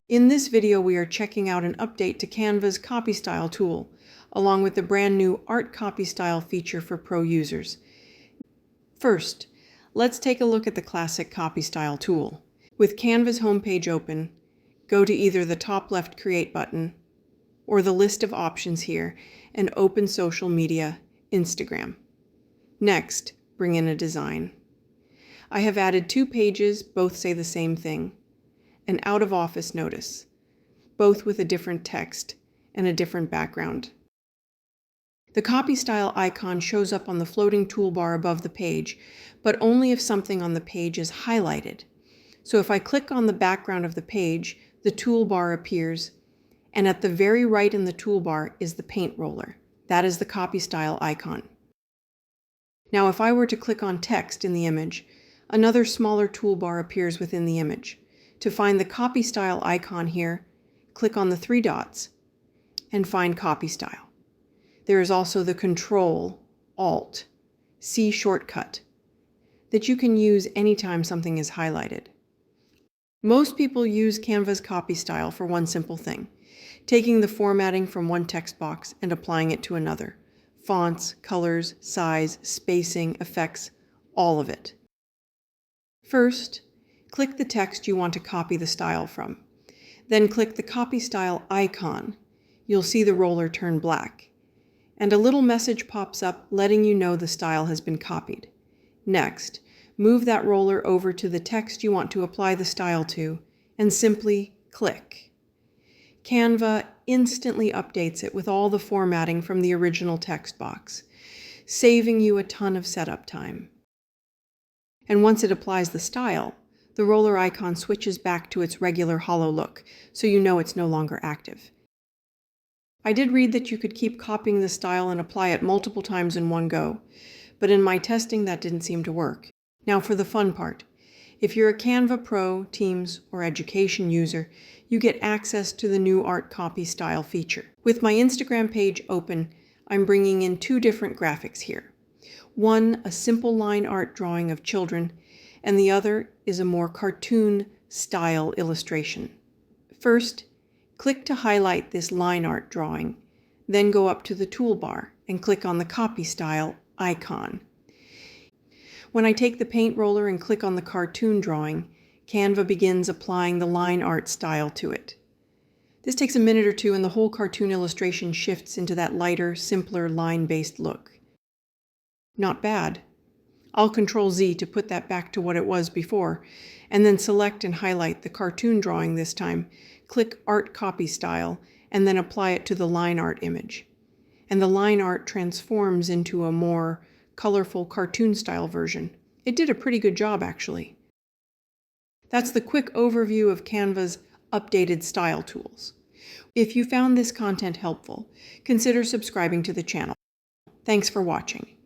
In this video, we are checking out an update to Canva's copy style tool, along with the brand new art copy style feature for pro users. First, let's take a look at the classic copy style tool. With Canva's homepage open, go to either the top left Create button or the list of options here and open social media, Instagram. Next, bring in a design. I have added 2 pages, both say the same thing. An out-of-office notice, both with a different text and a different background. The copy style icon shows up on the floating toolbar above the page, but only if something on the page is highlighted. So if I click on the background of the page, the toolbar appears, and at the very right in the toolbar is the paint roller. That is the copy style icon. Now if I were to click on text in the image, another smaller toolbar appears within the image. To find the copy style icon here, click on the 3 dots and find copy style. There is also the Control, Alt, C shortcut that you can use anytime something is highlighted. Most people use Canva's copy style for one simple thing, taking the formatting from one text box and applying it to another. Fonts, colors, size, spacing, effects, all of it. First, click the text you want to copy the style from. Then click the copy style icon. You'll see the roller turn black, and a little message pops up letting you know the style has been copied. Next, move that roller over to the text you want to apply the style to, and simply click. Canva instantly updates it with all the formatting from the original text box, saving you a ton of setup time. And once it applies the style, the roller icon switches back to its regular hollow look, so you know it's no longer active. I did read that you could keep copying the style and apply it multiple times in one go, but in my testing that didn't seem to work. Now for the fun part. If you're a Canva Pro, Teams, or Education user, you get access to the new art copy style feature. With my Instagram page open, I'm bringing in 2 different graphics here. One, a simple line art drawing of children, and the other is a more cartoon-style illustration. First, click to highlight this line art drawing, then go up to the toolbar and click on the copy style icon. When I take the paint roller and click on the cartoon drawing, Canva begins applying the line art style to it. This takes a minute or 2 and the whole cartoon illustration shifts into that lighter, simpler line-based look. Not bad. I'll Control Z to put that back to what it was before, and then select and highlight the cartoon drawing this time, click Art Copy Style, and then apply it to the line art image. And the line art transforms into a more colorful cartoon style version. It did a pretty good job, actually. That's the quick overview of Canva's updated style tools. If you found this content helpful, consider subscribing to the channel. Thanks for watching.